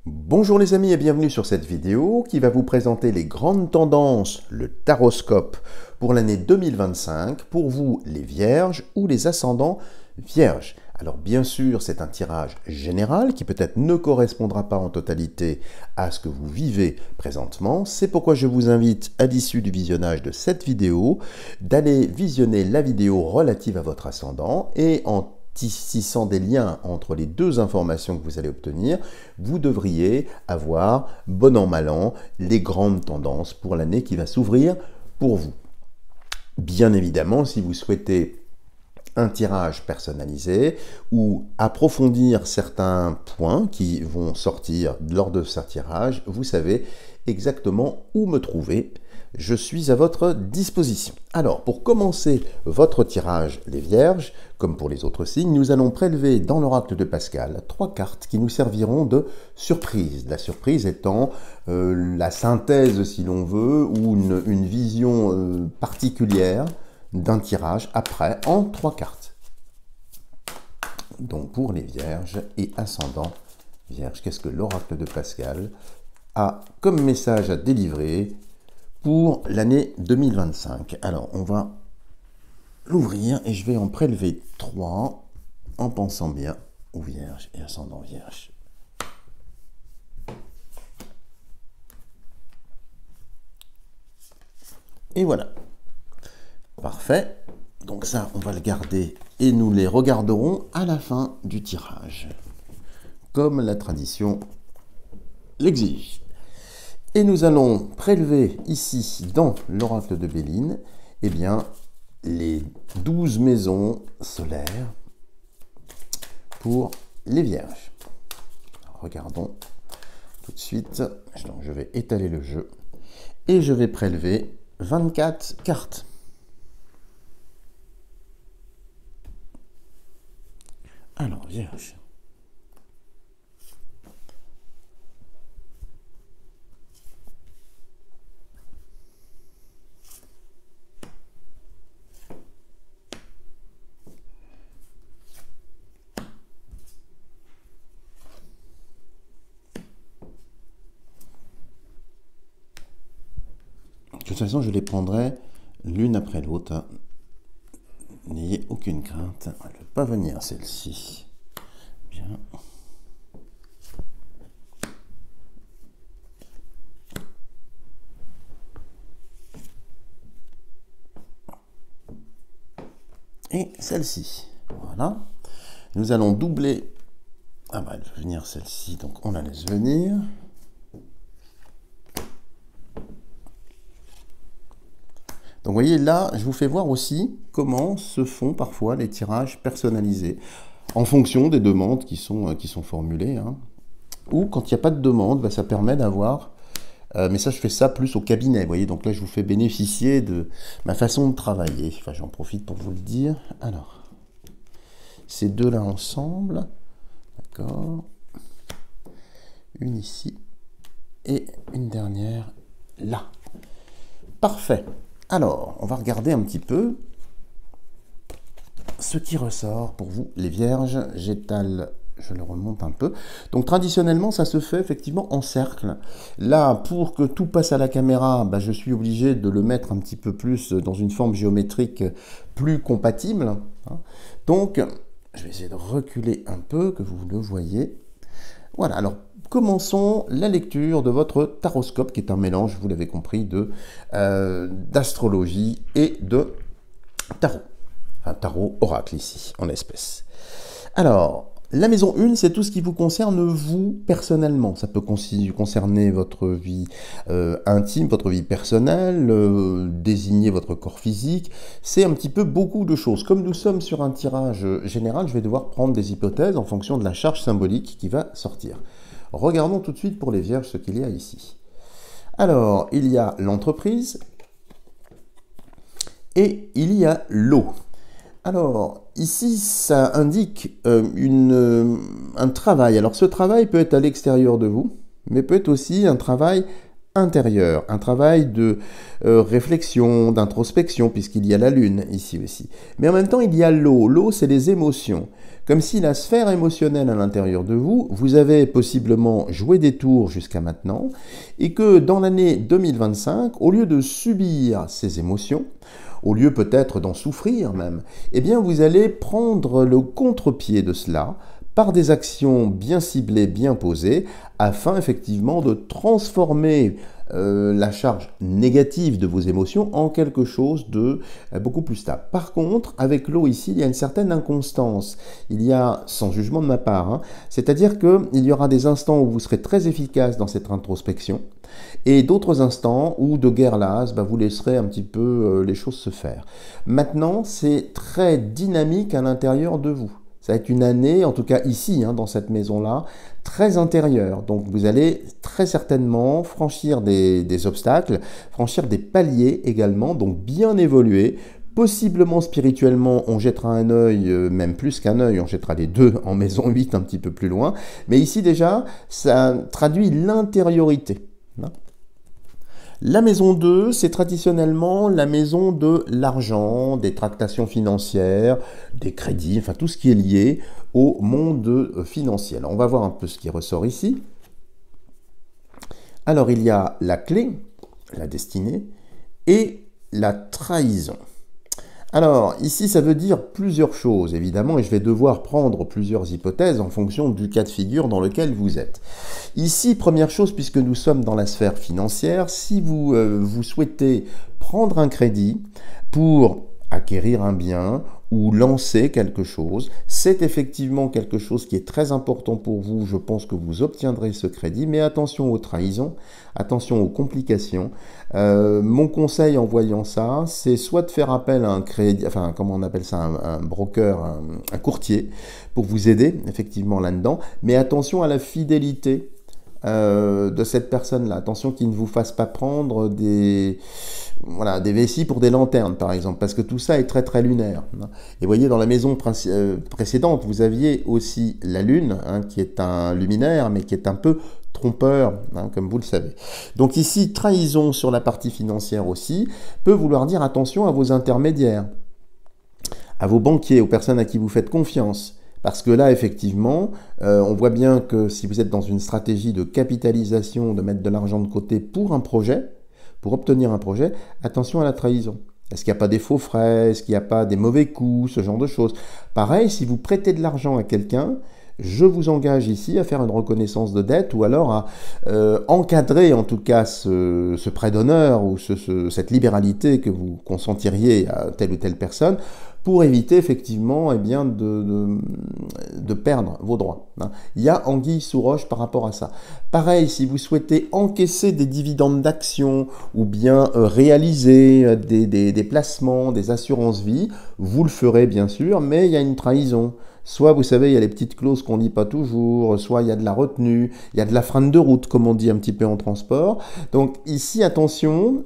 Bonjour les amis et bienvenue sur cette vidéo qui va vous présenter les grandes tendances, le taroscope pour l'année 2025 pour vous les vierges ou les ascendants vierges. Alors bien sûr c'est un tirage général qui peut-être ne correspondra pas en totalité à ce que vous vivez présentement. C'est pourquoi je vous invite à l'issue du visionnage de cette vidéo d'aller visionner la vidéo relative à votre ascendant et en tissant des liens entre les deux informations que vous allez obtenir, vous devriez avoir, bon an mal an, les grandes tendances pour l'année qui va s'ouvrir pour vous. Bien évidemment, si vous souhaitez un tirage personnalisé ou approfondir certains points qui vont sortir lors de ce tirage, vous savez exactement où me trouver. Je suis à votre disposition. Alors, pour commencer votre tirage, les vierges, comme pour les autres signes, nous allons prélever dans l'oracle de Pascal 3 cartes qui nous serviront de surprise. La surprise étant la synthèse, si l'on veut, ou une vision particulière d'un tirage après en 3 cartes. Donc, pour les vierges et ascendants vierges, qu'est-ce que l'oracle de Pascal a comme message à délivrer pour l'année 2025. Alors, on va l'ouvrir et je vais en prélever 3 en pensant bien aux vierges et ascendants vierges. Et voilà. Parfait. Donc ça, on va le garder et nous les regarderons à la fin du tirage, comme la tradition l'exige. Et nous allons prélever ici, dans l'oracle de Béline, eh bien, les 12 maisons solaires pour les vierges. Alors, regardons tout de suite. Donc, je vais étaler le jeu et je vais prélever 24 cartes. Alors, vierge. De toute façon, je les prendrai l'une après l'autre. N'ayez aucune crainte. Elle ne peut pas venir, celle-ci. Bien. Et celle-ci. Voilà. Nous allons doubler. Ah bah, elle va venir celle-ci, donc on la laisse venir. Donc vous voyez là, je vous fais voir aussi comment se font parfois les tirages personnalisés en fonction des demandes qui sont formulées. Hein. Ou quand il n'y a pas de demande, bah, ça permet d'avoir... mais ça, je fais ça plus au cabinet, vous voyez. Donc là, je vous fais bénéficier de ma façon de travailler. Enfin, j'en profite pour vous le dire. Alors, ces deux-là ensemble. D'accord. Une ici et une dernière là. Parfait. Alors, on va regarder un petit peu ce qui ressort pour vous, les vierges. J'étale, je le remonte un peu. Donc, traditionnellement, ça se fait effectivement en cercle. Là, pour que tout passe à la caméra, bah, je suis obligé de le mettre un petit peu plus dans une forme géométrique plus compatible. Hein. Donc, je vais essayer de reculer un peu, que vous le voyez. Voilà, alors commençons la lecture de votre taroscope, qui est un mélange, vous l'avez compris, d'astrologie et de tarot. Enfin, tarot oracle ici, en espèces. Alors, la maison 1, c'est tout ce qui vous concerne vous personnellement. Ça peut concerner votre vie intime, votre vie personnelle, désigner votre corps physique. C'est un petit peu beaucoup de choses. Comme nous sommes sur un tirage général, je vais devoir prendre des hypothèses en fonction de la charge symbolique qui va sortir. Regardons tout de suite pour les vierges ce qu'il y a ici. Alors, il y a l'entreprise et il y a l'eau. Alors, ici, ça indique un travail. Alors, ce travail peut être à l'extérieur de vous, mais peut être aussi un travail intérieur, un travail de réflexion, d'introspection, puisqu'il y a la lune ici aussi. Mais en même temps, il y a l'eau. L'eau, c'est les émotions. Comme si la sphère émotionnelle à l'intérieur de vous, vous avez possiblement joué des tours jusqu'à maintenant, et que dans l'année 2025, au lieu de subir ces émotions, au lieu peut-être d'en souffrir même, eh bien vous allez prendre le contre-pied de cela, par des actions bien ciblées, bien posées, afin effectivement de transformer la charge négative de vos émotions en quelque chose de beaucoup plus stable. Par contre, avec l'eau ici, il y a une certaine inconstance. Il y a, sans jugement de ma part, hein, c'est-à-dire qu'il y aura des instants où vous serez très efficace dans cette introspection, et d'autres instants où, de guerre lasse, vous laisserez un petit peu les choses se faire. Maintenant, c'est très dynamique à l'intérieur de vous. Ça va être une année, en tout cas ici, dans cette maison-là, très intérieure. Donc vous allez très certainement franchir des obstacles, franchir des paliers également, donc bien évoluer. Possiblement spirituellement, on jettera un œil, même plus qu'un œil, on jettera les deux en maison 8 un petit peu plus loin. Mais ici déjà, ça traduit l'intériorité. La maison 2, c'est traditionnellement la maison de l'argent, des tractations financières, des crédits, enfin tout ce qui est lié au monde financier. Alors, on va voir un peu ce qui ressort ici. Alors, il y a la clé, la destinée, et la trahison. Alors, ici, ça veut dire plusieurs choses, évidemment, et je vais devoir prendre plusieurs hypothèses en fonction du cas de figure dans lequel vous êtes. Ici, première chose, puisque nous sommes dans la sphère financière, si vous souhaitez prendre un crédit pour acquérir un bien ou lancer quelque chose, c'est effectivement quelque chose qui est très important pour vous. Je pense que vous obtiendrez ce crédit, mais attention aux trahisons, attention aux complications. Mon conseil en voyant ça, c'est soit de faire appel à un crédit, enfin comment on appelle ça, un broker, un courtier, pour vous aider effectivement là-dedans, mais attention à la fidélité de cette personne-là. Attention qu'il ne vous fasse pas prendre des vessies pour des lanternes, par exemple, parce que tout ça est très très lunaire. Et vous voyez, dans la maison précédente, vous aviez aussi la lune, qui est un luminaire, mais qui est un peu trompeur, comme vous le savez. Donc ici, trahison sur la partie financière aussi, peut vouloir dire attention à vos intermédiaires, à vos banquiers, aux personnes à qui vous faites confiance. Parce que là, effectivement, on voit bien que si vous êtes dans une stratégie de capitalisation, de mettre de l'argent de côté pour un projet, pour obtenir un projet, attention à la trahison. Est-ce qu'il n'y a pas des faux frais? Est-ce qu'il n'y a pas des mauvais coups? Ce genre de choses. Pareil, si vous prêtez de l'argent à quelqu'un, je vous engage ici à faire une reconnaissance de dette ou alors à encadrer en tout cas ce prêt d'honneur ou cette libéralité que vous consentiriez à telle ou telle personne pour éviter effectivement de perdre vos droits. Il y a anguille sous roche par rapport à ça. Pareil, si vous souhaitez encaisser des dividendes d'actions ou bien réaliser des placements, des assurances-vie, vous le ferez bien sûr, mais il y a une trahison. Soit, vous savez, il y a les petites clauses qu'on ne lit pas toujours, soit il y a de la retenue, il y a de la freine de route, comme on dit un petit peu en transport. Donc ici, attention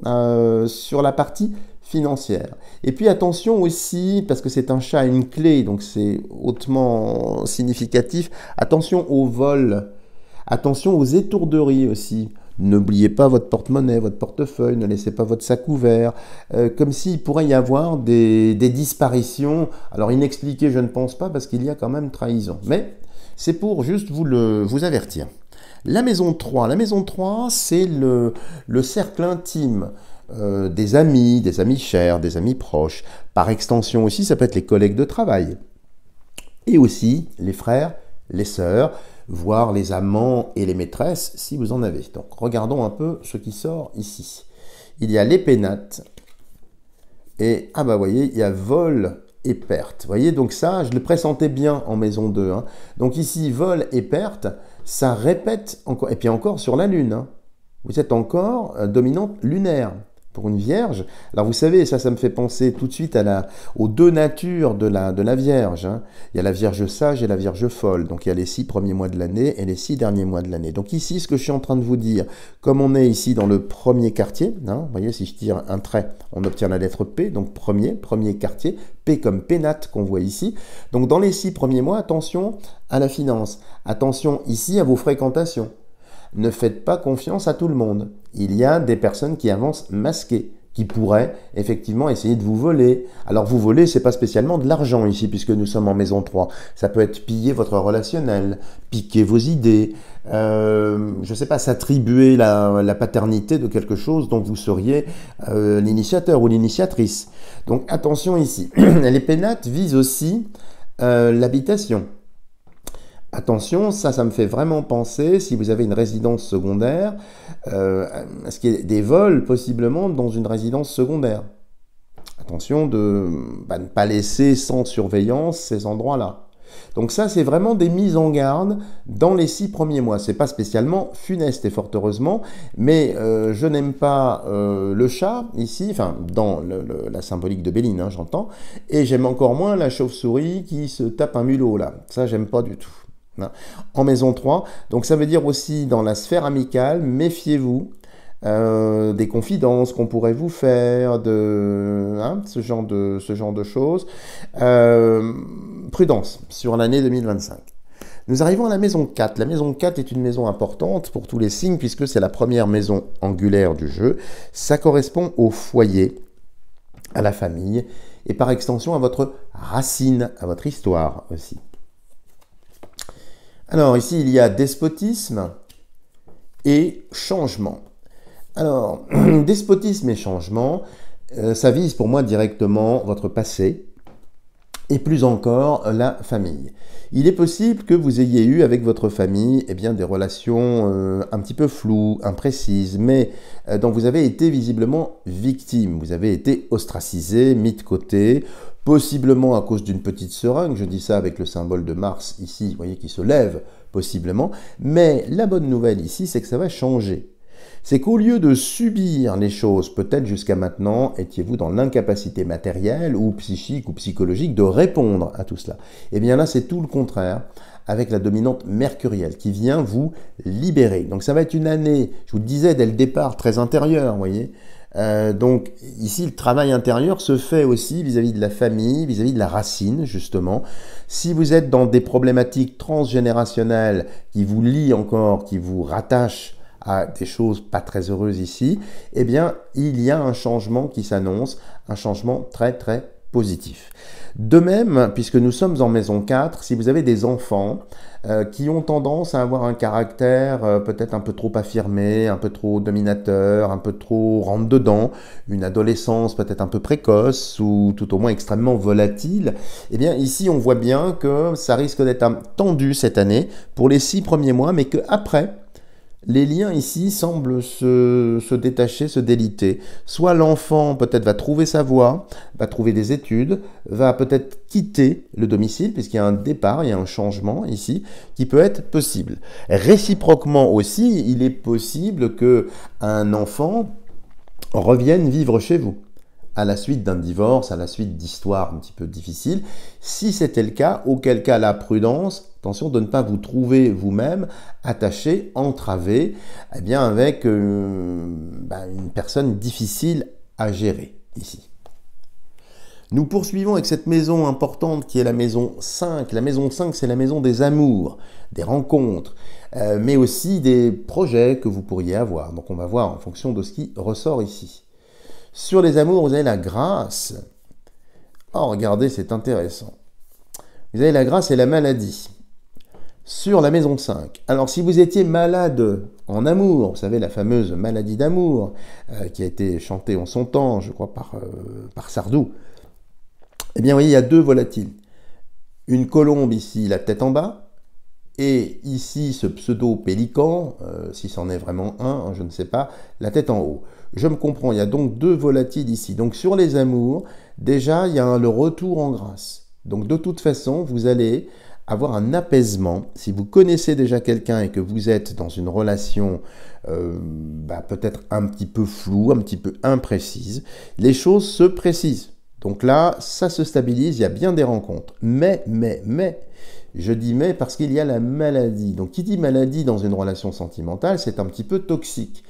sur la partie financière. Et puis attention aussi, parce que c'est un chat à une clé, donc c'est hautement significatif, attention au vol, attention aux étourderies aussi. N'oubliez pas votre porte-monnaie, votre portefeuille, ne laissez pas votre sac ouvert, comme s'il pourrait y avoir des disparitions. Alors inexpliquées, je ne pense pas, parce qu'il y a quand même trahison. Mais c'est pour juste vous avertir. La maison 3, c'est le cercle intime. Des amis chers, des amis proches. Par extension aussi, ça peut être les collègues de travail. Et aussi les frères, les sœurs, voire les amants et les maîtresses, si vous en avez. Donc, regardons un peu ce qui sort ici. Il y a les pénates. Et, vous voyez, il y a vol et perte. Vous voyez, donc ça, je le pressentais bien en maison 2. Donc ici, vol et perte, ça répète encore. Et puis encore sur la lune. Vous êtes encore dominante lunaire. Pour une vierge. Alors vous savez, ça me fait penser tout de suite aux deux natures de la vierge. Il y a la vierge sage et la vierge folle. Donc il y a les 6 premiers mois de l'année et les 6 derniers mois de l'année. Donc ici, ce que je suis en train de vous dire, comme on est ici dans le premier quartier, vous voyez, si je tire un trait, on obtient la lettre P, donc premier quartier, P comme pénate qu'on voit ici. Donc dans les 6 premiers mois, attention à la finance. Attention ici à vos fréquentations. ne faites pas confiance à tout le monde. Il y a des personnes qui avancent masquées, qui pourraient effectivement essayer de vous voler. Alors vous voler, c'est pas spécialement de l'argent ici, puisque nous sommes en maison 3. Ça peut être piller votre relationnel, piquer vos idées, je sais pas, s'attribuer la paternité de quelque chose dont vous seriez l'initiateur ou l'initiatrice. Donc attention ici. Les pénates visent aussi l'habitation. Attention, ça me fait vraiment penser, si vous avez une résidence secondaire, à ce qu'il y ait des vols possiblement dans une résidence secondaire. Attention de ne pas laisser sans surveillance ces endroits-là. Donc ça, c'est vraiment des mises en garde dans les 6 premiers mois. C'est pas spécialement funeste, et fort heureusement, mais je n'aime pas le chat ici, enfin dans la symbolique de Béline, hein, j'entends, et j'aime encore moins la chauve-souris qui se tape un mulot là. Ça, j'aime pas du tout. En maison 3, donc ça veut dire aussi dans la sphère amicale, méfiez-vous des confidences qu'on pourrait vous faire, ce genre de choses. Prudence sur l'année 2025. Nous arrivons à la maison 4. La maison 4 est une maison importante pour tous les signes puisque c'est la première maison angulaire du jeu. Ça correspond au foyer, à la famille et par extension à votre racine, à votre histoire aussi. Alors ici, il y a despotisme et changement. Alors, despotisme et changement, ça vise pour moi directement votre passé et plus encore la famille. Il est possible que vous ayez eu avec votre famille des relations un petit peu floues, imprécises, mais dont vous avez été visiblement victime. Vous avez été ostracisé, mis de côté, possiblement à cause d'une petite seringue, je dis ça avec le symbole de Mars ici, vous voyez, qui se lève, possiblement. Mais la bonne nouvelle ici, c'est que ça va changer. C'est qu'au lieu de subir les choses, peut-être jusqu'à maintenant, étiez-vous dans l'incapacité matérielle ou psychique ou psychologique de répondre à tout cela. Et bien là, c'est tout le contraire, avec la dominante mercurielle qui vient vous libérer. Donc ça va être une année, je vous le disais dès le départ, très intérieure, vous voyez. Donc ici, le travail intérieur se fait aussi vis-à-vis de la famille, vis-à-vis de la racine, justement. Si vous êtes dans des problématiques transgénérationnelles qui vous lient encore, qui vous rattachent à des choses pas très heureuses ici, eh bien, il y a un changement qui s'annonce, un changement très très positif. De même, puisque nous sommes en maison 4, si vous avez des enfants qui ont tendance à avoir un caractère peut-être un peu trop affirmé, un peu trop dominateur, un peu trop rentre-dedans, une adolescence peut-être un peu précoce ou tout au moins extrêmement volatile, eh bien ici on voit bien que ça risque d'être tendu cette année pour les 6 premiers mois, mais qu'après, les liens ici semblent se détacher, se déliter. Soit l'enfant peut-être va trouver sa voie, va trouver des études, va peut-être quitter le domicile, puisqu'il y a un départ, il y a un changement ici, qui peut être possible. Réciproquement aussi, il est possible qu'un enfant revienne vivre chez vous, à la suite d'un divorce, à la suite d'histoires un petit peu difficiles. Si c'était le cas, auquel cas la prudence, attention de ne pas vous trouver vous-même attaché, entravé, avec une personne difficile à gérer ici. Nous poursuivons avec cette maison importante qui est la maison 5. La maison 5, c'est la maison des amours, des rencontres, mais aussi des projets que vous pourriez avoir. Donc on va voir en fonction de ce qui ressort ici. Sur les amours, vous avez la grâce. Oh, regardez, c'est intéressant. Vous avez la grâce et la maladie. Sur la maison 5. Alors, si vous étiez malade en amour, vous savez, la fameuse maladie d'amour, qui a été chantée en son temps, je crois, par Sardou, eh bien, vous voyez, il y a 2 volatiles. Une colombe ici, la tête en bas, et ici, ce pseudo-pélican, si c'en est vraiment un, je ne sais pas, la tête en haut. Je me comprends, il y a donc 2 volatiles ici. Donc sur les amours, déjà, il y a le retour en grâce. Donc de toute façon, vous allez avoir un apaisement. Si vous connaissez déjà quelqu'un et que vous êtes dans une relation peut-être un petit peu floue, un petit peu imprécise, les choses se précisent. Donc là, ça se stabilise, il y a bien des rencontres. Mais, je dis mais parce qu'il y a la maladie. Donc qui dit maladie dans une relation sentimentale, c'est un petit peu toxique.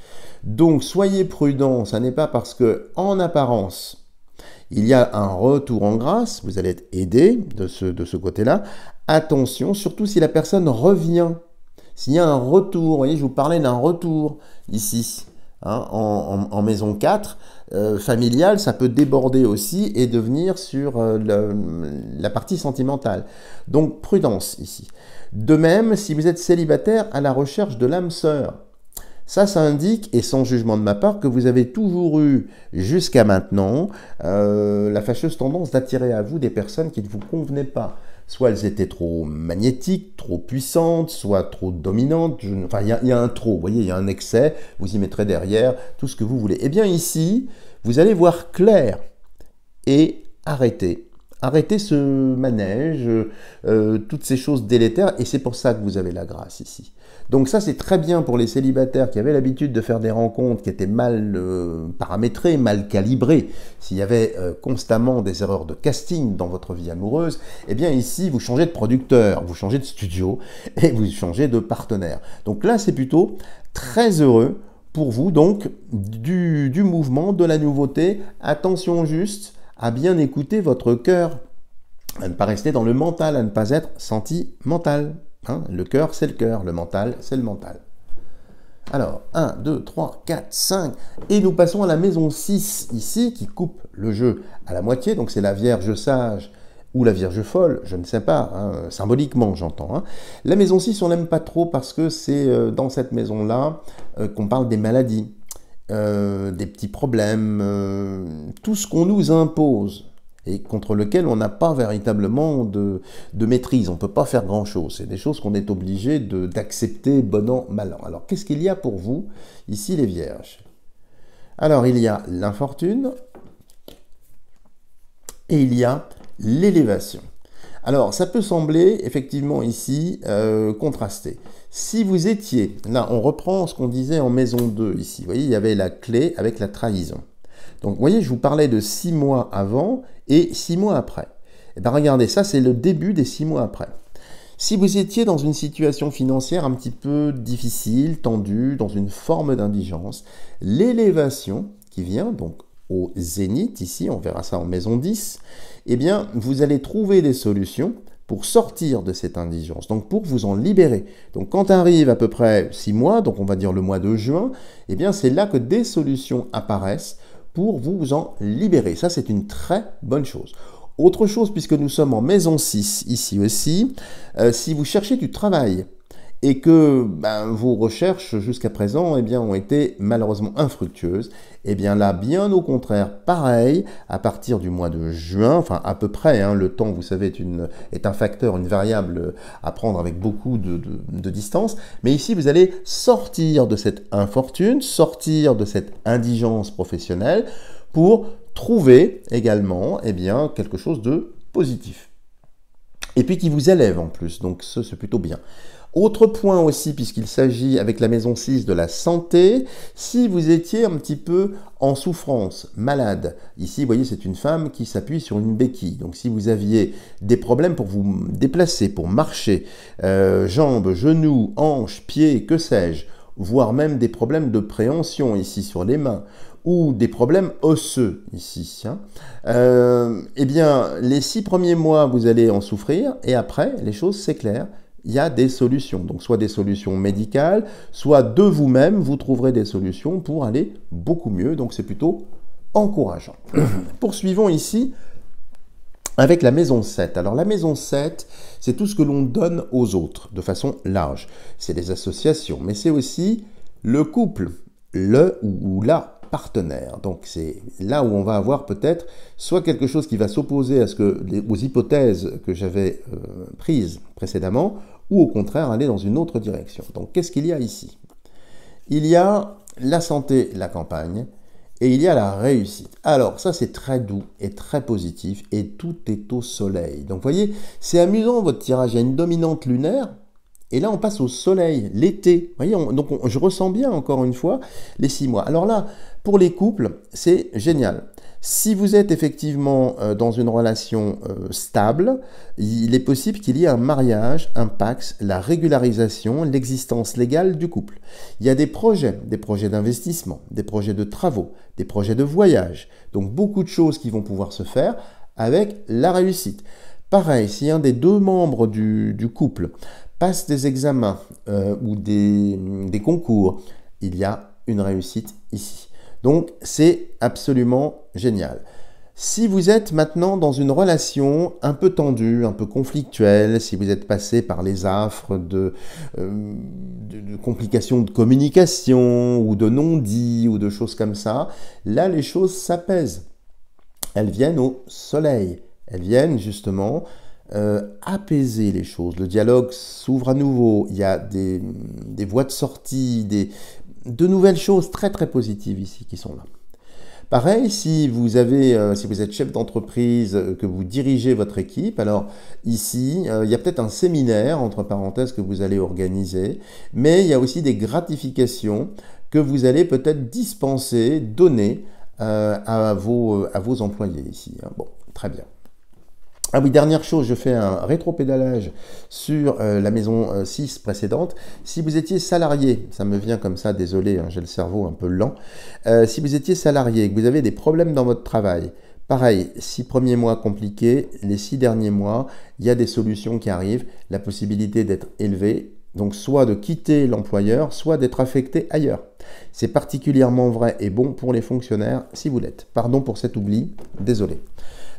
Donc soyez prudents, ça n'est pas parce que en apparence, il y a un retour en grâce, vous allez être aidé de ce côté-là. Attention, surtout si la personne revient. S'il y a un retour, vous voyez, je vous parlais d'un retour ici, hein, en maison 4, familiale, ça peut déborder aussi et devenir sur la partie sentimentale. Donc prudence ici. De même, si vous êtes célibataire à la recherche de l'âme sœur, ça indique, et sans jugement de ma part, que vous avez toujours eu, jusqu'à maintenant, la fâcheuse tendance d'attirer à vous des personnes qui ne vous convenaient pas. Soit elles étaient trop magnétiques, trop puissantes, soit trop dominantes. Enfin, il y a un trop, vous voyez, il y a un excès, vous y mettrez derrière tout ce que vous voulez. Eh bien ici, vous allez voir clair et arrêter. Arrêtez ce manège, toutes ces choses délétères, et c'est pour ça que vous avez la grâce ici. Donc ça, c'est très bien pour les célibataires qui avaient l'habitude de faire des rencontres qui étaient mal paramétrées, mal calibrées. S'il y avait constamment des erreurs de casting dans votre vie amoureuse, eh bien ici, vous changez de producteur, vous changez de studio, et vous changez de partenaire. Donc là, c'est plutôt très heureux pour vous, donc, du mouvement, de la nouveauté. Attention juste à bien écouter votre cœur, à ne pas rester dans le mental, à ne pas être sentimental. Hein, le cœur, c'est le cœur, le mental, c'est le mental. Alors, 1, 2, 3, 4, 5, et nous passons à la maison 6, ici, qui coupe le jeu à la moitié, donc c'est la Vierge sage ou la Vierge folle, je ne sais pas, hein, symboliquement j'entends. Hein. La maison 6, on n'aime pas trop parce que c'est dans cette maison-là qu'on parle des maladies, des petits problèmes, tout ce qu'on nous impose et contre lequel on n'a pas véritablement de maîtrise. On ne peut pas faire grand-chose. C'est des choses qu'on est obligé d'accepter bon an, mal an. Alors, qu'est-ce qu'il y a pour vous, ici, les Vierges? Alors, il y a l'infortune et il y a l'élévation. Alors, ça peut sembler, effectivement, ici, contrasté. Si vous étiez, là, on reprend ce qu'on disait en maison 2, ici. Vous voyez, il y avait la clé avec la trahison. Donc, vous voyez, je vous parlais de 6 mois avant et 6 mois après. Et bien, regardez, ça, c'est le début des 6 mois après. Si vous étiez dans une situation financière un petit peu difficile, tendue, dans une forme d'indigence, l'élévation qui vient, donc au zénith, ici, on verra ça en maison 10, eh bien, vous allez trouver des solutions pour sortir de cette indigence, donc pour vous en libérer. Donc quand arrive à peu près 6 mois, donc on va dire le mois de juin, eh bien c'est là que des solutions apparaissent pour vous en libérer. Ça, c'est une très bonne chose. Autre chose, puisque nous sommes en maison 6, ici aussi, si vous cherchez du travail et que vos recherches jusqu'à présent ont été malheureusement infructueuses, et bien là, bien au contraire, pareil, à partir du mois de juin, enfin à peu près, hein, le temps, vous savez, est un facteur, une variable à prendre avec beaucoup de distance, mais ici, vous allez sortir de cette infortune, sortir de cette indigence professionnelle pour trouver également quelque chose de positif. Et puis qui vous élève en plus, donc ça c'est plutôt bien. Autre point aussi, puisqu'il s'agit avec la maison 6 de la santé, si vous étiez un petit peu en souffrance, malade, ici vous voyez c'est une femme qui s'appuie sur une béquille, donc si vous aviez des problèmes pour vous déplacer, pour marcher, jambes, genoux, hanches, pieds, que sais-je, voire même des problèmes de préhension ici sur les mains, ou des problèmes osseux ici, hein, eh bien les 6 premiers mois vous allez en souffrir, et après les choses c'est clair, il y a des solutions, donc soit des solutions médicales, soit de vous-même, vous trouverez des solutions pour aller beaucoup mieux, donc c'est plutôt encourageant. Poursuivons ici avec la maison 7. Alors la maison 7, c'est tout ce que l'on donne aux autres, de façon large. C'est les associations, mais c'est aussi le couple, le ou la partenaire. Donc c'est là où on va avoir peut-être soit quelque chose qui va s'opposer aux hypothèses que j'avais prises précédemment, ou au contraire aller dans une autre direction. Donc qu'est-ce qu'il y a ici? Il y a la santé, la campagne, et il y a la réussite. Alors ça c'est très doux et très positif, et tout est au soleil. Donc vous voyez, c'est amusant votre tirage, il y a une dominante lunaire, et là, on passe au soleil, l'été. Vous voyez, je ressens bien, encore une fois, les 6 mois. Alors là, pour les couples, c'est génial. Si vous êtes effectivement dans une relation stable, il est possible qu'il y ait un mariage, un pax, la régularisation, l'existence légale du couple. Il y a des projets d'investissement, des projets de travaux, des projets de voyage. Donc beaucoup de choses qui vont pouvoir se faire avec la réussite. Pareil, si un des deux membres du couple passe des examens ou des concours, il y a une réussite ici. Donc, c'est absolument génial. Si vous êtes maintenant dans une relation un peu tendue, un peu conflictuelle, si vous êtes passé par les affres de complications de communication ou de non-dits ou de choses comme ça, là les choses s'apaisent. Elles viennent au soleil, elles viennent justement apaiser les choses. Le dialogue s'ouvre à nouveau, il y a des voies de sortie, de nouvelles choses très très positives ici qui sont là. Pareil, si vous êtes chef d'entreprise, que vous dirigez votre équipe, alors ici, il y a peut-être un séminaire, entre parenthèses, que vous allez organiser, mais il y a aussi des gratifications que vous allez peut-être dispenser, donner à vos employés ici. Bon, très bien. Ah oui, dernière chose, je fais un rétropédalage sur la maison 6 précédente. Si vous étiez salarié, ça me vient comme ça, désolé, hein, j'ai le cerveau un peu lent. Si vous étiez salarié et que vous avez des problèmes dans votre travail, pareil, 6 premiers mois compliqués, les 6 derniers mois, il y a des solutions qui arrivent, la possibilité d'être élevé, donc soit de quitter l'employeur, soit d'être affecté ailleurs. C'est particulièrement vrai et bon pour les fonctionnaires si vous l'êtes. Pardon pour cet oubli, désolé.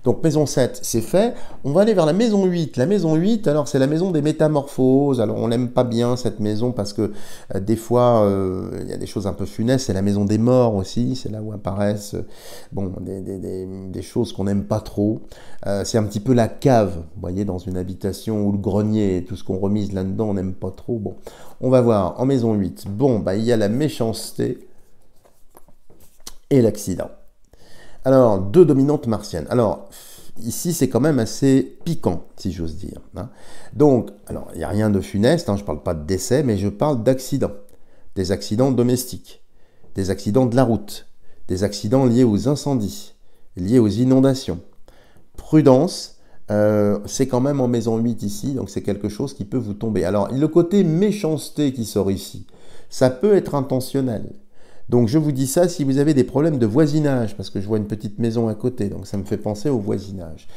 Donc maison 7, c'est fait. On va aller vers la maison 8. La maison 8, alors c'est la maison des métamorphoses. Alors on n'aime pas bien cette maison parce que des fois, il y a des choses un peu funestes. C'est la maison des morts aussi. C'est là où apparaissent des choses qu'on n'aime pas trop. C'est un petit peu la cave, vous voyez, dans une habitation ou le grenier. Tout ce qu'on remise là-dedans, on n'aime pas trop. Bon, on va voir en maison 8. Bon, il y a la méchanceté et l'accident. Alors, 2 dominantes martiennes. Alors, ici, c'est quand même assez piquant, si j'ose dire. Hein. Donc, alors, il n'y a rien de funeste, hein, je ne parle pas de décès, mais je parle d'accidents. Des accidents domestiques, des accidents de la route, des accidents liés aux incendies, liés aux inondations. Prudence, c'est quand même en maison 8 ici, donc c'est quelque chose qui peut vous tomber. Alors, le côté méchanceté qui sort ici, ça peut être intentionnel. Donc je vous dis ça si vous avez des problèmes de voisinage, parce que je vois une petite maison à côté, donc ça me fait penser au voisinage.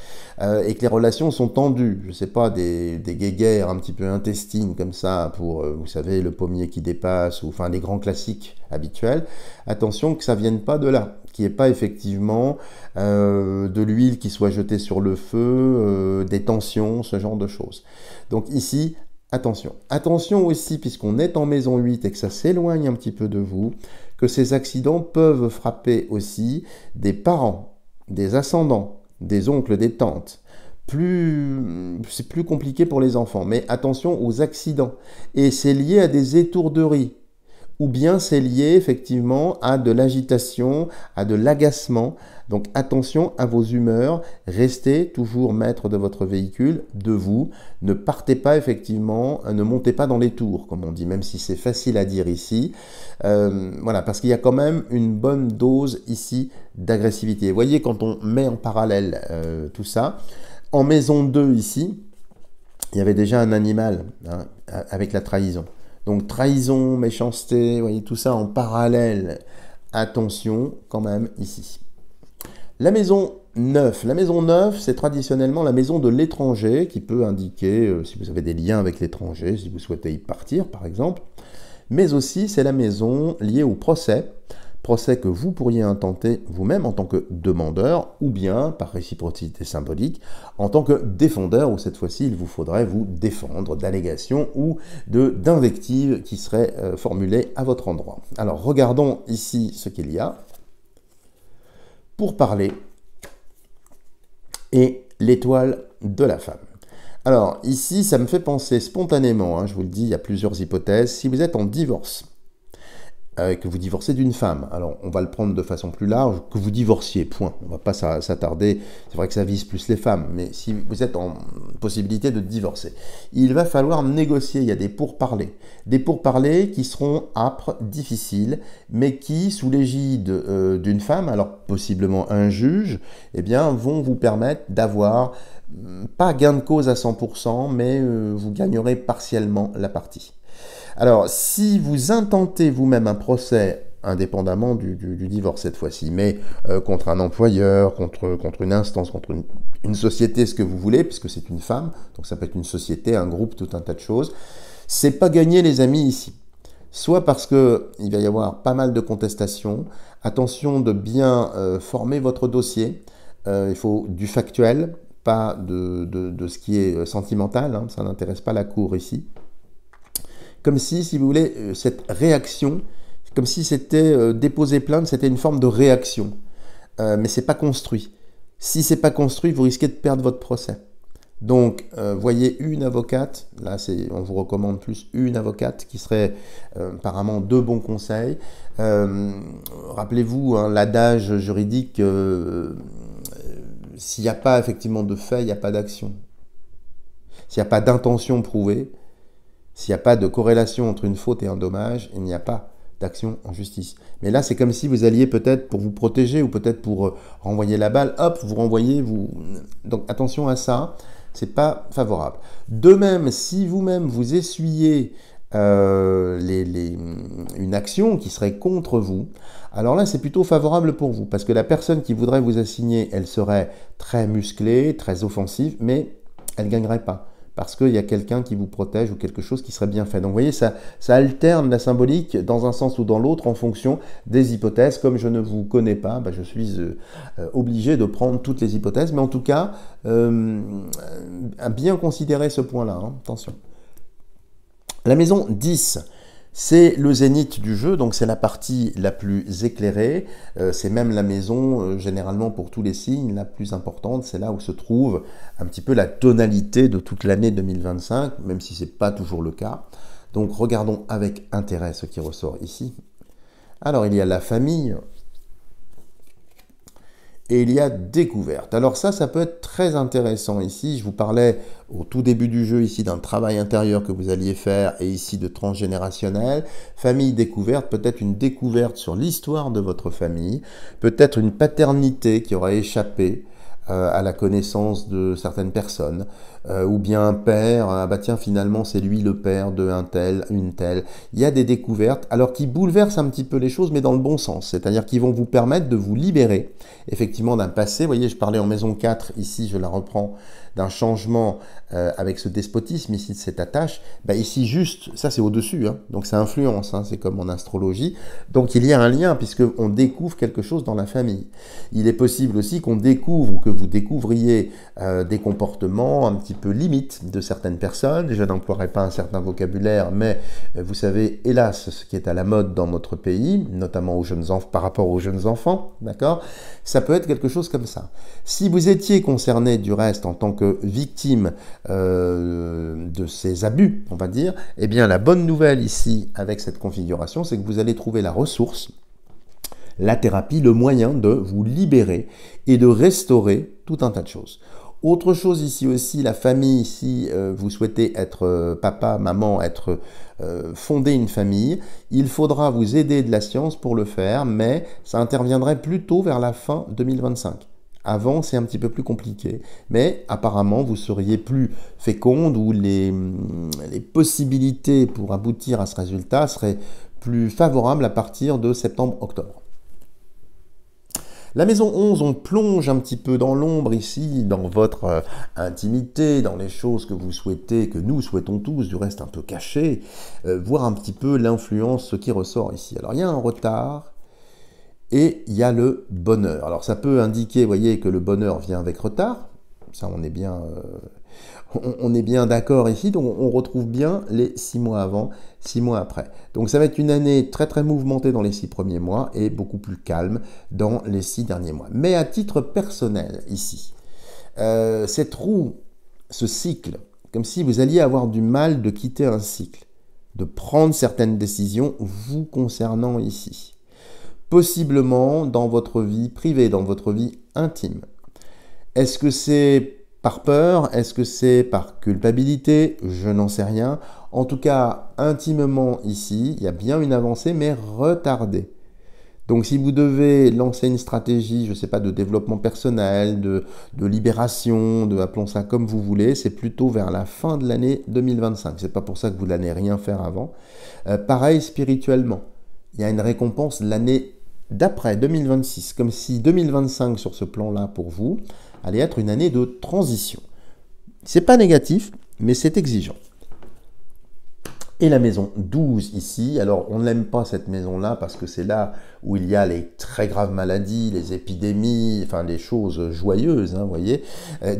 Et que les relations sont tendues, je ne sais pas, des guéguerres un petit peu intestines comme ça, pour, vous savez, le pommier qui dépasse, ou enfin les grands classiques habituels. Attention que ça ne vienne pas de là, qu'il n'y ait pas effectivement de l'huile qui soit jetée sur le feu, des tensions, ce genre de choses. Donc ici, attention. Attention aussi, puisqu'on est en maison 8 et que ça s'éloigne un petit peu de vous, que ces accidents peuvent frapper aussi des parents, des ascendants, des oncles, des tantes. C'est plus compliqué pour les enfants, mais attention aux accidents. Et c'est lié à des étourderies, ou bien c'est lié effectivement à de l'agitation, à de l'agacement. Donc attention à vos humeurs, restez toujours maître de votre véhicule, de vous, ne partez pas effectivement, ne montez pas dans les tours, comme on dit, même si c'est facile à dire ici. Voilà, parce qu'il y a quand même une bonne dose ici d'agressivité. Vous voyez, quand on met en parallèle tout ça, en maison 2 ici, il y avait déjà un animal hein, avec la trahison. Donc trahison, méchanceté, vous voyez, tout ça en parallèle. Attention quand même ici. La maison 9. La maison 9, c'est traditionnellement la maison de l'étranger qui peut indiquer si vous avez des liens avec l'étranger, si vous souhaitez y partir par exemple. Mais aussi, c'est la maison liée au procès. Procès que vous pourriez intenter vous-même en tant que demandeur ou bien, par réciprocité symbolique, en tant que défendeur, où cette fois-ci, il vous faudrait vous défendre d'allégations ou d'invectives qui seraient formulées à votre endroit. Alors, regardons ici ce qu'il y a pour parler et l'étoile de la femme. Alors, ici, ça me fait penser spontanément, hein, je vous le dis, il y a plusieurs hypothèses. Si vous êtes en divorce, que vous divorcez d'une femme, alors on va le prendre de façon plus large, que vous divorciez, point. On ne va pas s'attarder, c'est vrai que ça vise plus les femmes, mais si vous êtes en possibilité de divorcer, il va falloir négocier, il y a des pourparlers qui seront âpres, difficiles, mais qui, sous l'égide d'une femme, alors possiblement un juge, eh bien, vont vous permettre d'avoir, pas gain de cause à 100%, mais vous gagnerez partiellement la partie. Alors, si vous intentez vous-même un procès, indépendamment du divorce cette fois-ci, mais contre un employeur, contre une instance, contre une société, ce que vous voulez, puisque c'est une femme, donc ça peut être une société, un groupe, tout un tas de choses. C'est pas gagné, les amis, ici. Soit parce qu'il va y avoir pas mal de contestations. Attention de bien former votre dossier. Il faut du factuel, pas de ce qui est sentimental. Hein, ça n'intéresse pas la cour ici. Comme si vous voulez, cette réaction, comme si c'était déposer plainte, c'était une forme de réaction. Mais c'est pas construit. Si c'est pas construit, vous risquez de perdre votre procès. Donc, voyez une avocate, là on vous recommande plus une avocate qui serait apparemment de bons conseils. Rappelez-vous, hein, l'adage juridique, s'il n'y a pas effectivement de fait, il n'y a pas d'action. S'il n'y a pas d'intention prouvée, s'il n'y a pas de corrélation entre une faute et un dommage, il n'y a pas d'action en justice. Mais là, c'est comme si vous alliez peut-être pour vous protéger ou peut-être pour renvoyer la balle, hop, vous renvoyez, vous... Donc attention à ça. C'est pas favorable. De même, si vous-même vous essuyez une action qui serait contre vous, alors là c'est plutôt favorable pour vous, parce que la personne qui voudrait vous assigner, elle serait très musclée, très offensive, mais elle ne gagnerait pas, parce qu'il y a quelqu'un qui vous protège ou quelque chose qui serait bien fait. Donc vous voyez, ça alterne la symbolique dans un sens ou dans l'autre en fonction des hypothèses. Comme je ne vous connais pas, je suis obligé de prendre toutes les hypothèses, mais en tout cas, à bien considérer ce point-là, hein, attention. La maison 10, c'est le zénith du jeu, donc c'est la partie la plus éclairée, c'est même la maison, généralement pour tous les signes, la plus importante, c'est là où se trouve un petit peu la tonalité de toute l'année 2025, même si ce n'est pas toujours le cas. Donc regardons avec intérêt ce qui ressort ici. Alors il y a la famille, et il y a découverte. Alors ça peut être très intéressant ici. Je vous parlais au tout début du jeu ici d'un travail intérieur que vous alliez faire et ici de transgénérationnel. Famille découverte, peut-être une découverte sur l'histoire de votre famille, peut-être une paternité qui aura échappé à la connaissance de certaines personnes, ou bien un père, ah bah tiens finalement c'est lui le père de un tel, une telle. Il y a des découvertes alors qui bouleversent un petit peu les choses mais dans le bon sens, c'est-à-dire qu'ils vont vous permettre de vous libérer effectivement d'un passé. Vous voyez, je parlais en maison 4, ici je la reprends, d'un changement avec ce despotisme ici de cette attache. Ici juste, ça c'est au-dessus, hein, donc ça influence, hein, c'est comme en astrologie. Donc il y a un lien puisqu'on découvre quelque chose dans la famille. Il est possible aussi qu'on découvre ou que vous découvriez des comportements un petit peu limites de certaines personnes. Je n'emploierai pas un certain vocabulaire, mais vous savez, hélas, ce qui est à la mode dans notre pays, notamment aux jeunes enfants, par rapport aux jeunes enfants, d'accord? Ça peut être quelque chose comme ça. Si vous étiez concerné du reste en tant que victime de ces abus, on va dire, eh bien la bonne nouvelle ici avec cette configuration, c'est que vous allez trouver la ressource, la thérapie, le moyen de vous libérer et de restaurer tout un tas de choses. Autre chose ici aussi, la famille, si vous souhaitez être papa, maman, fonder une famille, il faudra vous aider de la science pour le faire, mais ça interviendrait plutôt vers la fin 2025. Avant, c'est un petit peu plus compliqué, mais apparemment, vous seriez plus féconde ou les possibilités pour aboutir à ce résultat seraient plus favorables à partir de septembre-octobre. La maison 11, on plonge un petit peu dans l'ombre ici, dans votre intimité, dans les choses que vous souhaitez, que nous souhaitons tous, du reste un peu cachées, voir un petit peu l'influence, ce qui ressort ici. Alors, il y a un retard. Et il y a le bonheur. Alors ça peut indiquer, vous voyez, que le bonheur vient avec retard. Ça, on est bien d'accord ici. Donc on retrouve bien les 6 mois avant, 6 mois après. Donc ça va être une année très très mouvementée dans les 6 premiers mois et beaucoup plus calme dans les 6 derniers mois. Mais à titre personnel ici, cette roue, ce cycle, comme si vous alliez avoir du mal de quitter un cycle, de prendre certaines décisions vous concernant ici. Possiblement dans votre vie privée, dans votre vie intime. Est-ce que c'est par peur? Est-ce que c'est par culpabilité? Je n'en sais rien. En tout cas, intimement ici, il y a bien une avancée, mais retardée. Donc si vous devez lancer une stratégie, je ne sais pas, de développement personnel, de libération, appelons ça comme vous voulez, c'est plutôt vers la fin de l'année 2025. Ce n'est pas pour ça que vous n'allez rien faire avant. Pareil spirituellement. Il y a une récompense l'année d'après 2026, comme si 2025 sur ce plan-là pour vous allait être une année de transition. C'est pas négatif, mais c'est exigeant. Et la maison 12 ici, alors on n'aime pas cette maison-là parce que c'est là où il y a les très graves maladies, les épidémies, enfin les choses joyeuses, vous voyez.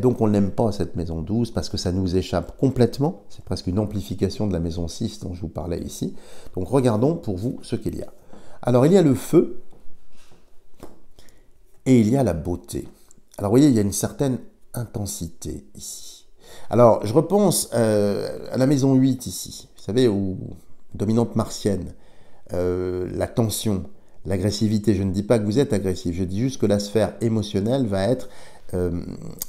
Donc on n'aime pas cette maison 12 parce que ça nous échappe complètement. C'est presque une amplification de la maison 6 dont je vous parlais ici. Donc regardons pour vous ce qu'il y a. Alors il y a le feu et il y a la beauté. Alors vous voyez, il y a une certaine intensité ici. Alors je repense à la maison 8 ici. Vous savez, aux dominantes martiennes, la tension, l'agressivité. Je ne dis pas que vous êtes agressif, je dis juste que la sphère émotionnelle va être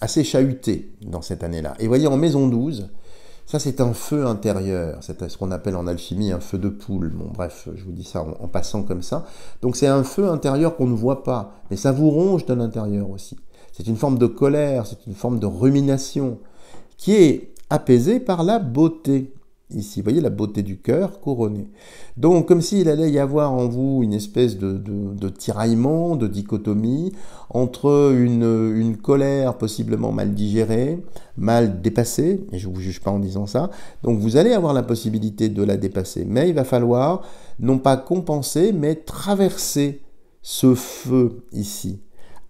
assez chahutée dans cette année-là. Et voyez, en maison 12, ça c'est un feu intérieur, c'est ce qu'on appelle en alchimie un feu de poule. Bon bref, je vous dis ça en passant comme ça. Donc c'est un feu intérieur qu'on ne voit pas, mais ça vous ronge de l'intérieur aussi. C'est une forme de colère, c'est une forme de rumination qui est apaisée par la beauté. Ici, vous voyez la beauté du cœur couronnée. Donc, comme s'il allait y avoir en vous une espèce de tiraillement, de dichotomie, entre une colère possiblement mal digérée, mal dépassée, et je ne vous juge pas en disant ça, donc vous allez avoir la possibilité de la dépasser, mais il va falloir non pas compenser, mais traverser ce feu ici,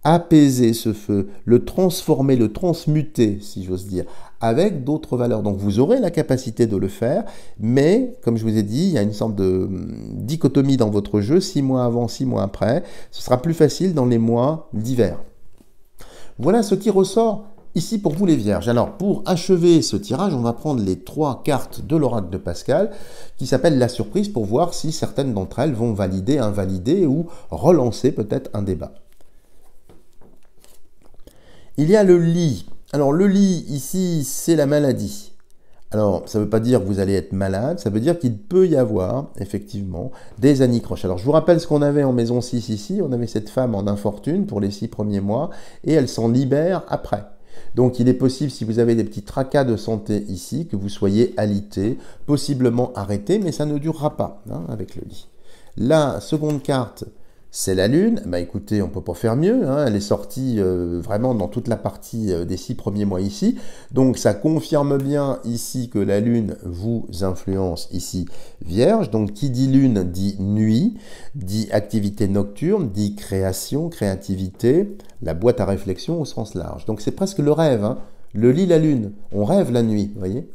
apaiser ce feu, le transformer, le transmuter, si j'ose dire, avec d'autres valeurs. Donc vous aurez la capacité de le faire, mais comme je vous ai dit, il y a une sorte de dichotomie dans votre jeu, 6 mois avant, 6 mois après. Ce sera plus facile dans les mois d'hiver. Voilà ce qui ressort ici pour vous les vierges. Alors pour achever ce tirage, on va prendre les 3 cartes de l'oracle de Pascal qui s'appelle la surprise pour voir si certaines d'entre elles vont valider, invalider ou relancer peut-être un débat. Il y a le lit. Alors le lit ici, c'est la maladie. Alors ça ne veut pas dire que vous allez être malade, ça veut dire qu'il peut y avoir effectivement des anicroches. Alors je vous rappelle ce qu'on avait en maison 6 ici, on avait cette femme en infortune pour les 6 premiers mois et elle s'en libère après. Donc il est possible, si vous avez des petits tracas de santé ici, que vous soyez alité, possiblement arrêté, mais ça ne durera pas avec le lit. La seconde carte, c'est la Lune. Bah écoutez, on ne peut pas faire mieux. Elle est sortie vraiment dans toute la partie des 6 premiers mois ici. Donc ça confirme bien ici que la Lune vous influence ici Vierge. Donc qui dit Lune dit nuit, dit activité nocturne, dit création, créativité, la boîte à réflexion au sens large. Donc c'est presque le rêve. Le lit, la Lune. On rêve la nuit, vous voyez.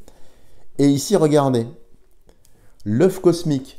Et ici, regardez, l'œuf cosmique.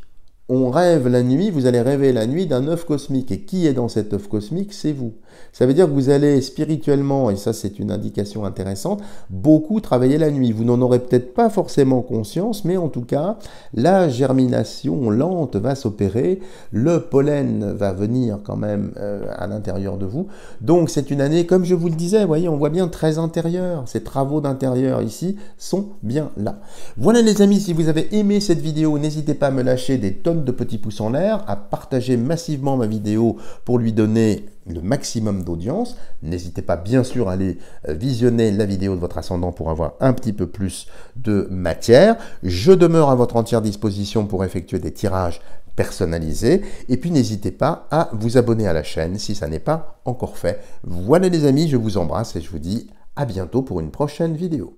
On rêve la nuit, vous allez rêver la nuit d'un œuf cosmique. Et qui est dans cet œuf cosmique? C'est vous. Ça veut dire que vous allez spirituellement, et ça c'est une indication intéressante, beaucoup travailler la nuit. Vous n'en aurez peut-être pas forcément conscience, mais en tout cas, la germination lente va s'opérer, le pollen va venir quand même à l'intérieur de vous. Donc c'est une année, comme je vous le disais, vous voyez, on voit bien très intérieur. Ces travaux d'intérieur ici sont bien là. Voilà les amis, si vous avez aimé cette vidéo, n'hésitez pas à me lâcher des tonnes de petits pouces en l'air, à partager massivement ma vidéo pour lui donner le maximum d'audience. N'hésitez pas bien sûr à aller visionner la vidéo de votre ascendant pour avoir un petit peu plus de matière. Je demeure à votre entière disposition pour effectuer des tirages personnalisés. Et puis n'hésitez pas à vous abonner à la chaîne si ça n'est pas encore fait. Voilà les amis, je vous embrasse et je vous dis à bientôt pour une prochaine vidéo.